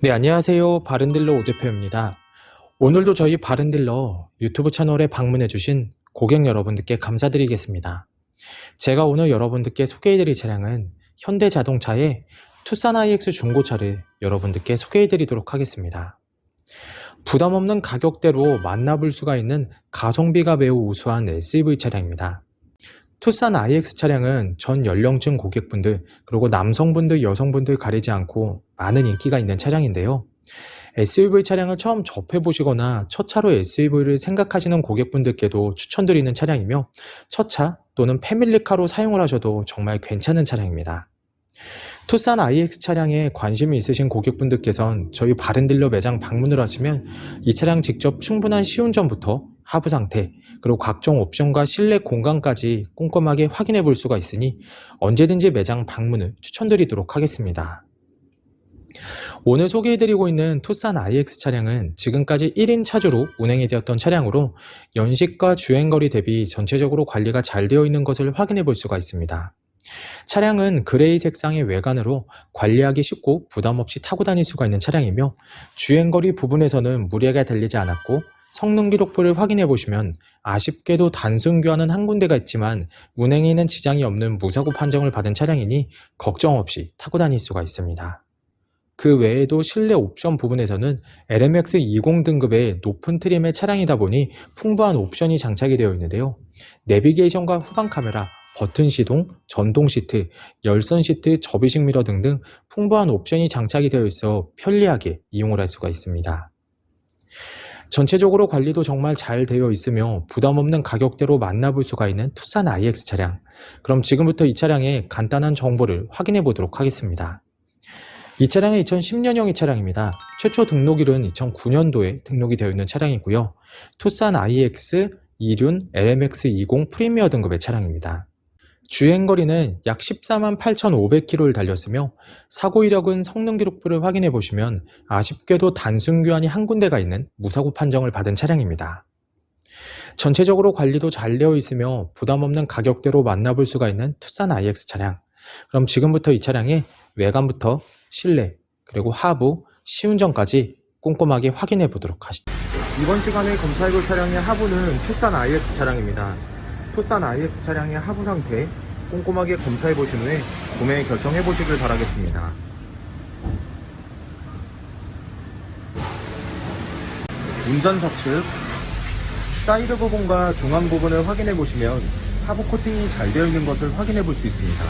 네, 안녕하세요. 바른딜러 오대표입니다. 오늘도 저희 바른딜러 유튜브 채널에 방문해주신 고객 여러분들께 감사드리겠습니다. 제가 오늘 여러분들께 소개해드릴 차량은 현대자동차의 투싼 IX 중고차를 여러분들께 소개해드리도록 하겠습니다. 부담없는 가격대로 만나볼 수가 있는 가성비가 매우 우수한 SUV 차량입니다. 투싼 IX 차량은 전 연령층 고객분들 그리고 남성분들 여성분들 가리지 않고 많은 인기가 있는 차량인데요. SUV 차량을 처음 접해보시거나 첫 차로 SUV를 생각하시는 고객분들께도 추천드리는 차량이며 첫 차 또는 패밀리카로 사용을 하셔도 정말 괜찮은 차량입니다. 투싼 IX 차량에 관심이 있으신 고객분들께선 저희 바른딜러 매장 방문을 하시면 이 차량 직접 충분한 시운전부터 하부 상태 그리고 각종 옵션과 실내 공간까지 꼼꼼하게 확인해 볼 수가 있으니 언제든지 매장 방문을 추천드리도록 하겠습니다. 오늘 소개해드리고 있는 투싼 IX 차량은 지금까지 1인 차주로 운행이 되었던 차량으로 연식과 주행거리 대비 전체적으로 관리가 잘 되어 있는 것을 확인해 볼 수가 있습니다. 차량은 그레이 색상의 외관으로 관리하기 쉽고 부담없이 타고 다닐 수가 있는 차량이며 주행거리 부분에서는 무리하게 달리지 않았고 성능 기록부를 확인해 보시면 아쉽게도 단순 교환은 한 군데가 있지만 운행에는 지장이 없는 무사고 판정을 받은 차량이니 걱정 없이 타고 다닐 수가 있습니다. 그 외에도 실내 옵션 부분에서는 LMX 20 등급의 높은 트림의 차량이다 보니 풍부한 옵션이 장착이 되어 있는데요. 내비게이션과 후방 카메라, 버튼 시동, 전동 시트, 열선 시트, 접이식 미러 등등 풍부한 옵션이 장착이 되어 있어 편리하게 이용을 할 수가 있습니다. 전체적으로 관리도 정말 잘 되어 있으며 부담없는 가격대로 만나볼 수가 있는 투싼 IX 차량. 그럼 지금부터 이 차량의 간단한 정보를 확인해 보도록 하겠습니다. 이 차량은 2010년형의 차량입니다. 최초 등록일은 2009년도에 등록이 되어 있는 차량이고요. 투싼 IX 2륜 LMX 20 프리미어 등급의 차량입니다. 주행거리는 약 14만 8,500km를 달렸으며 사고 이력은 성능 기록부를 확인해 보시면 아쉽게도 단순 교환이 한 군데가 있는 무사고 판정을 받은 차량입니다. 전체적으로 관리도 잘 되어 있으며 부담없는 가격대로 만나볼 수가 있는 투싼 IX 차량. 그럼 지금부터 이 차량의 외관부터 실내 그리고 하부, 시운전까지 꼼꼼하게 확인해 보도록 하시죠. 이번 시간에 검사해볼 차량의 하부는 투싼 IX 차량입니다. 투싼 IX 차량의 하부 상태 꼼꼼하게 검사해 보신 후에 구매 결정해 보시길 바라겠습니다. 운전석 측 사이드 부분과 중앙 부분을 확인해 보시면 하부 코팅이 잘 되어 있는 것을 확인해 볼 수 있습니다.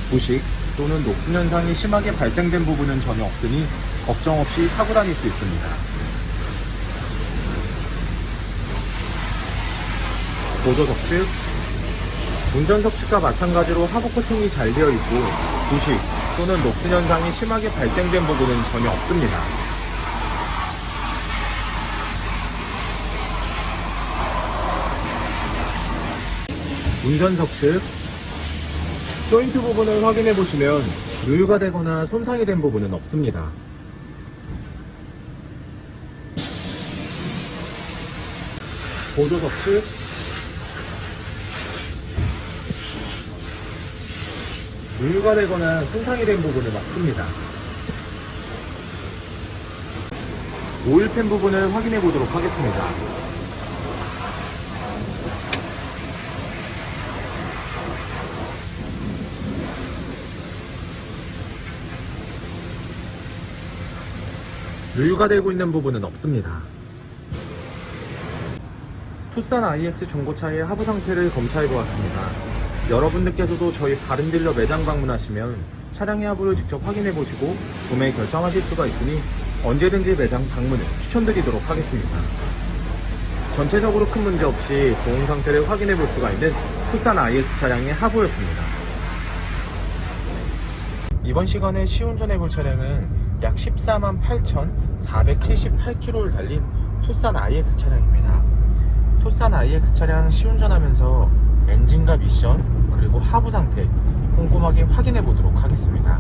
부식 또는 녹슨 현상이 심하게 발생된 부분은 전혀 없으니 걱정 없이 타고 다닐 수 있습니다. 보조석 측 운전석 측과 마찬가지로 하부 코팅이 잘 되어 있고 부식 또는 녹슨 현상이 심하게 발생된 부분은 전혀 없습니다. 운전석 측 조인트 부분을 확인해 보시면 누유가 되거나 손상이 된 부분은 없습니다. 보조석 측 누유가 되거나 손상이 된 부분은 없습니다. 오일팬 부분을 확인해 보도록 하겠습니다. 누유가 되고 있는 부분은 없습니다. 투싼 IX 중고차의 하부 상태를 검사해 보았습니다. 여러분들께서도 저희 바른딜러 매장 방문하시면 차량의 하부를 직접 확인해 보시고 구매 결정하실 수가 있으니 언제든지 매장 방문을 추천드리도록 하겠습니다. 전체적으로 큰 문제 없이 좋은 상태를 확인해 볼 수가 있는 투싼 IX 차량의 하부였습니다. 이번 시간에 시운전해 볼 차량은 약 14만 8,478km를 달린 투싼 IX 차량입니다. 투싼 IX 차량 시운전하면서 엔진과 미션 그리고 하부 상태 꼼꼼하게 확인해 보도록 하겠습니다.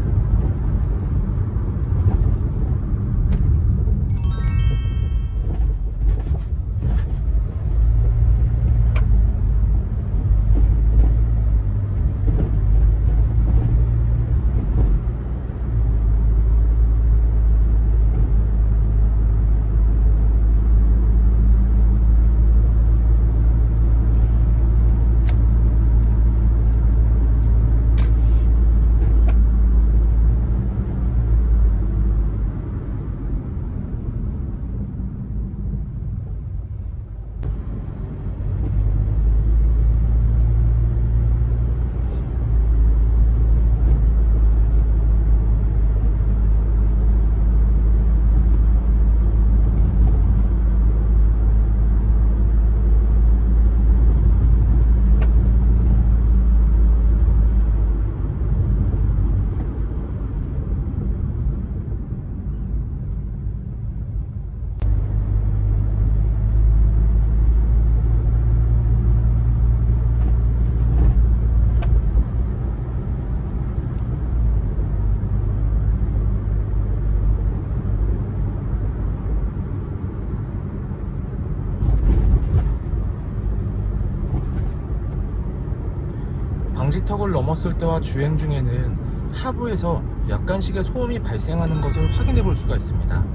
V턱을 넘었을 때와 주행 중에는 하부에서 약간씩의 소음이 발생하는 것을 확인해 볼 수가 있습니다.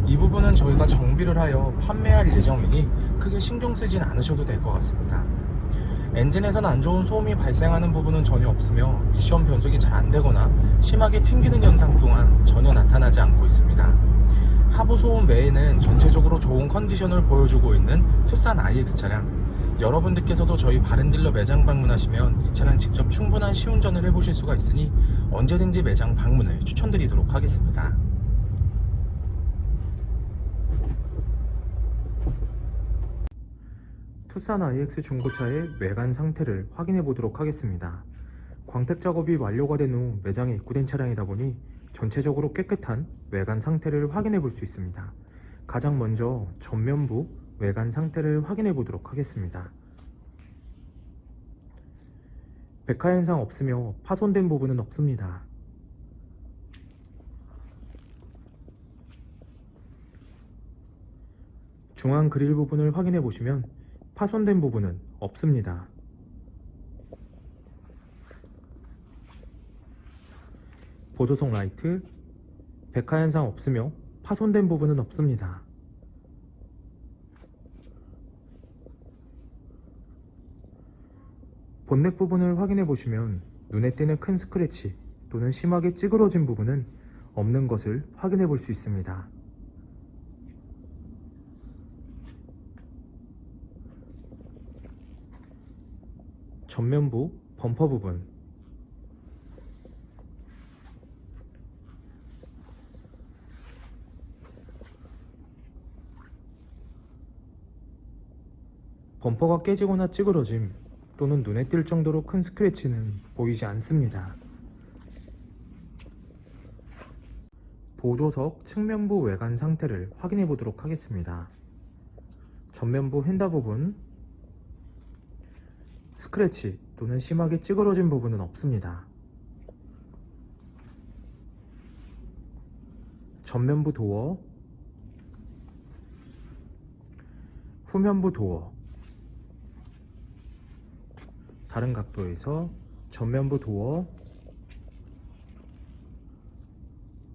이 부분은 저희가 정비를 하여 판매할 예정이니 크게 신경 쓰진 않으셔도 될 것 같습니다. 엔진에선 안 좋은 소음이 발생하는 부분은 전혀 없으며 미션 변속이 잘 안되거나 심하게 튕기는 현상 또한 전혀 나타나지 않고 있습니다. 하부 소음 외에는 전체적으로 좋은 컨디션을 보여주고 있는 투싼 IX 차량, 여러분들께서도 저희 바른딜러 매장 방문하시면 이 차량 직접 충분한 시운전을 해보실 수가 있으니 언제든지 매장 방문을 추천드리도록 하겠습니다. 투싼 IX 중고차의 외관 상태를 확인해 보도록 하겠습니다. 광택 작업이 완료가 된 후 매장에 입고된 차량이다 보니 전체적으로 깨끗한 외관 상태를 확인해 볼 수 있습니다. 가장 먼저 전면부 외관 상태를 확인해 보도록 하겠습니다. 백화 현상 없으며 파손된 부분은 없습니다. 중앙 그릴 부분을 확인해 보시면 파손된 부분은 없습니다. 보조석 라이트, 백화 현상 없으며 파손된 부분은 없습니다. 본넷 부분을 확인해 보시면 눈에 띄는 큰 스크래치 또는 심하게 찌그러진 부분은 없는 것을 확인해 볼 수 있습니다. 전면부 범퍼 부분, 범퍼가 깨지거나 찌그러짐 또는 눈에 띌 정도로 큰 스크래치는 보이지 않습니다. 보조석 측면부 외관 상태를 확인해 보도록 하겠습니다. 전면부 휀다 부분, 스크래치 또는 심하게 찌그러진 부분은 없습니다. 전면부 도어, 후면부 도어, 다른 각도에서 전면부 도어,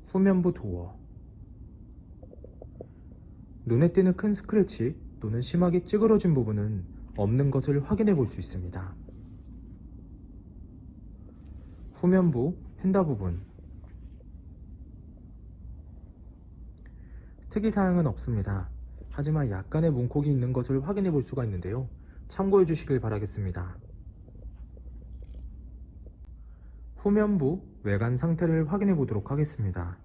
후면부 도어, 눈에 띄는 큰 스크래치 또는 심하게 찌그러진 부분은 없는 것을 확인해 볼 수 있습니다. 후면부 휀다 부분, 특이사항은 없습니다. 하지만 약간의 문콕이 있는 것을 확인해 볼 수가 있는데요. 참고해 주시길 바라겠습니다. 후면부 외관 상태를 확인해 보도록 하겠습니다.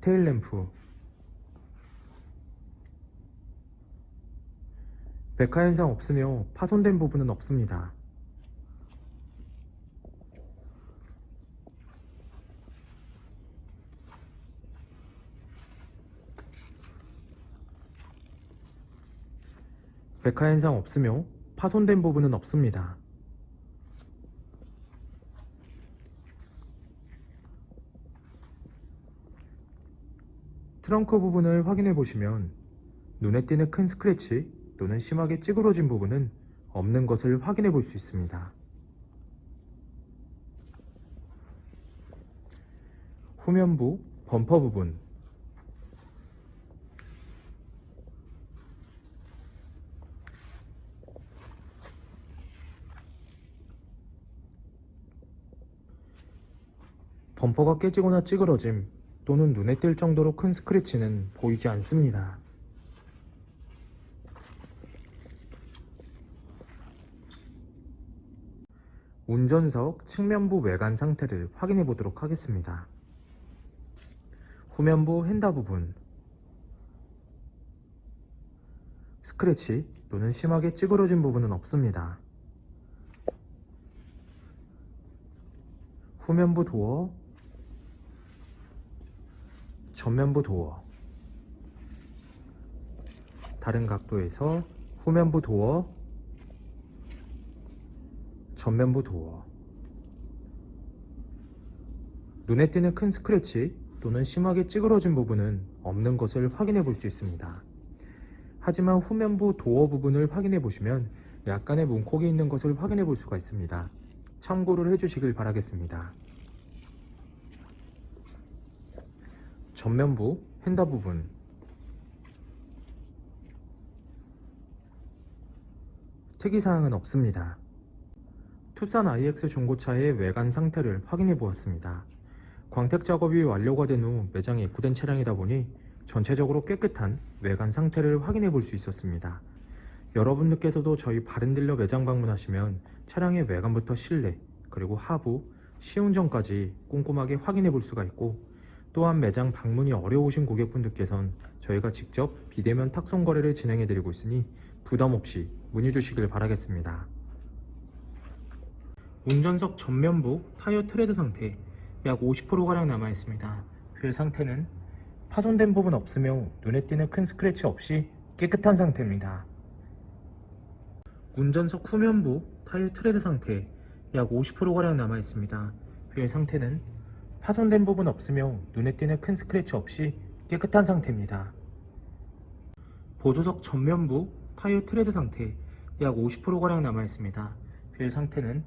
테일램프, 백화 현상 없으며 파손된 부분은 없습니다. 백화 현상 없으며 파손된 부분은 없습니다. 트렁크 부분을 확인해 보시면 눈에 띄는 큰 스크래치 또는 심하게 찌그러진 부분은 없는 것을 확인해 볼 수 있습니다. 후면부 범퍼 부분, 범퍼가 깨지거나 찌그러짐 또는 눈에 띌 정도로 큰 스크래치는 보이지 않습니다. 운전석 측면부 외관 상태를 확인해 보도록 하겠습니다. 후면부 휀다 부분, 스크래치 또는 심하게 찌그러진 부분은 없습니다. 후면부 도어, 전면부 도어, 다른 각도에서 후면부 도어, 전면부 도어, 눈에 띄는 큰 스크래치 또는 심하게 찌그러진 부분은 없는 것을 확인해 볼 수 있습니다. 하지만 후면부 도어 부분을 확인해 보시면 약간의 문콕이 있는 것을 확인해 볼 수가 있습니다. 참고를 해주시길 바라겠습니다. 전면부 핸다 부분, 특이사항은 없습니다. 투싼 IX 중고차의 외관 상태를 확인해 보았습니다. 광택 작업이 완료가 된 후 매장에 입고된 차량이다 보니 전체적으로 깨끗한 외관 상태를 확인해 볼 수 있었습니다. 여러분들께서도 저희 바른딜러 매장 방문하시면 차량의 외관부터 실내 그리고 하부, 시운전까지 꼼꼼하게 확인해 볼 수가 있고, 또한 매장 방문이 어려우신 고객분들께선 저희가 직접 비대면 탁송 거래를 진행해 드리고 있으니 부담 없이 문의 주시길 바라겠습니다. 운전석 전면부 타이어 트레드 상태 약 50%가량 남아있습니다. 휠 상태는 파손된 부분 없으며 눈에 띄는 큰 스크래치 없이 깨끗한 상태입니다. 운전석 후면부 타이어 트레드 상태 약 50%가량 남아있습니다. 휠 상태는 파손된 부분 없으며 눈에 띄는 큰 스크래치 없이 깨끗한 상태입니다. 보조석 전면부 타이어 트레드 상태 약 50%가량 남아있습니다. 휠 상태는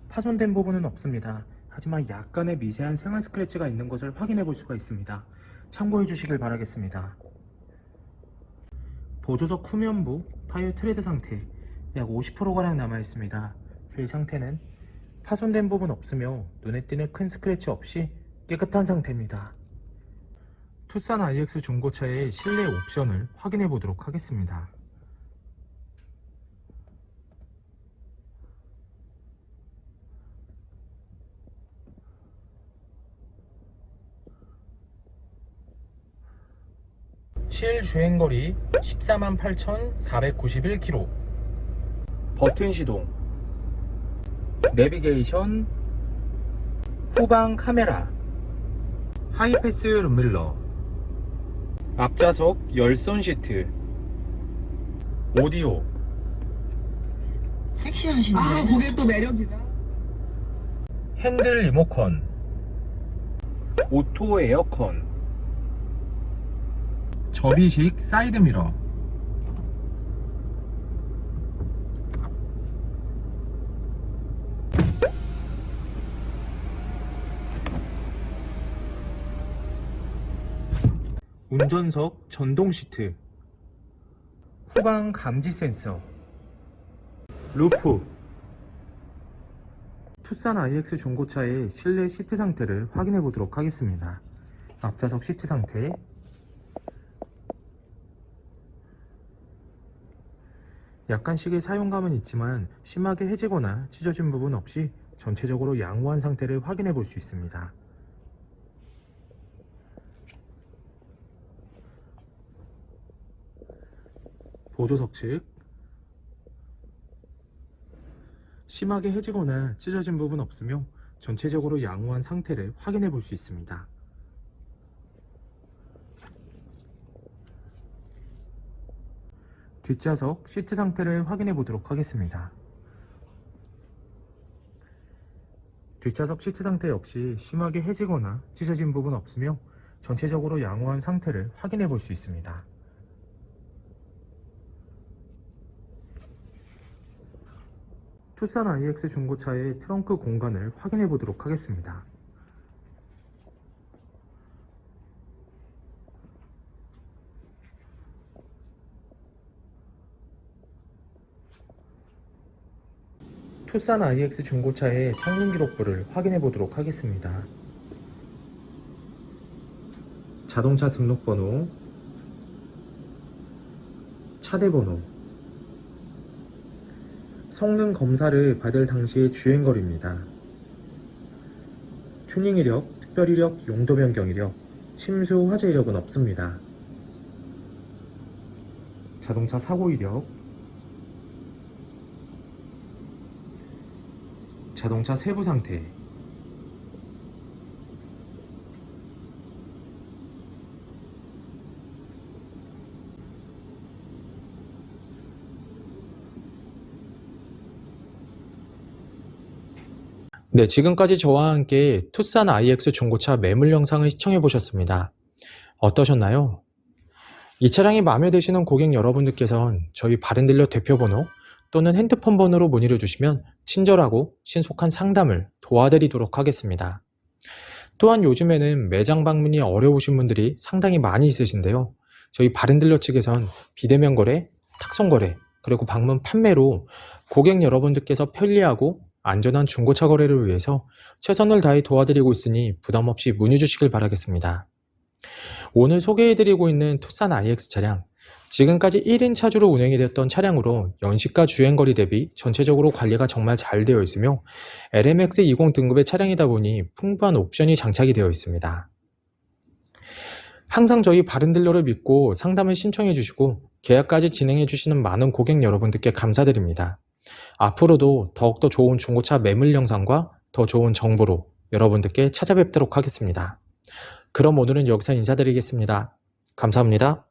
파손된 부분은 없습니다. 하지만 약간의 미세한 생활 스크래치가 있는 것을 확인해 볼 수가 있습니다. 참고해 주시길 바라겠습니다. 보조석 후면부 타이어 트레드 상태 약 50%가량 남아있습니다. 휠 상태는 파손된 부분 없으며 눈에 띄는 큰 스크래치 없이 깨끗한 상태입니다. 투싼 IX 중고차의 실내 옵션을 확인해 보도록 하겠습니다. 실 주행거리 148,491km, 버튼 시동, 내비게이션, 후방 카메라, 하이패스 룸밀러, 앞좌석 열선 시트, 오디오, 섹시하신데? 그게 또 매력이다. 핸들 리모컨, 오토 에어컨, 접이식 사이드미러, 운전석 전동 시트, 후방 감지 센서, 루프. 투싼 IX 중고차의 실내 시트 상태를 확인해 보도록 하겠습니다. 앞좌석 시트 상태, 약간씩의 사용감은 있지만 심하게 해지거나 찢어진 부분 없이 전체적으로 양호한 상태를 확인해 볼 수 있습니다. 보조석 측, 심하게 해지거나 찢어진 부분 없으며 전체적으로 양호한 상태를 확인해 볼 수 있습니다. 뒷좌석 시트 상태를 확인해 보도록 하겠습니다. 뒷좌석 시트 상태 역시 심하게 해지거나 찢어진 부분 없으며 전체적으로 양호한 상태를 확인해 볼 수 있습니다. 투싼 IX 중고차의 트렁크 공간을 확인해 보도록 하겠습니다. 투싼 IX 중고차의 성능 기록부를 확인해 보도록 하겠습니다. 자동차 등록번호, 차대번호, 성능 검사를 받을 당시의 주행거리입니다. 튜닝 이력, 특별 이력, 용도 변경 이력, 침수 화재 이력은 없습니다. 자동차 사고 이력, 자동차 세부 상태, 네, 지금까지 저와 함께 투싼 IX 중고차 매물 영상을 시청해 보셨습니다. 어떠셨나요? 이 차량이 마음에 드시는 고객 여러분들께선 저희 바른딜러 대표번호 또는 핸드폰 번호로 문의를 주시면 친절하고 신속한 상담을 도와드리도록 하겠습니다. 또한 요즘에는 매장 방문이 어려우신 분들이 상당히 많이 있으신데요. 저희 바른딜러 측에선 비대면 거래, 탁송 거래, 그리고 방문 판매로 고객 여러분들께서 편리하고 안전한 중고차 거래를 위해서 최선을 다해 도와드리고 있으니 부담 없이 문의 주시길 바라겠습니다. 오늘 소개해드리고 있는 투싼 IX 차량, 지금까지 1인 차주로 운행이 되었던 차량으로 연식과 주행거리 대비 전체적으로 관리가 정말 잘 되어 있으며 LMX20 등급의 차량이다 보니 풍부한 옵션이 장착이 되어 있습니다. 항상 저희 바른딜러를 믿고 상담을 신청해 주시고 계약까지 진행해 주시는 많은 고객 여러분들께 감사드립니다. 앞으로도 더욱더 좋은 중고차 매물 영상과 더 좋은 정보로 여러분들께 찾아뵙도록 하겠습니다. 그럼 오늘은 여기서 인사드리겠습니다. 감사합니다.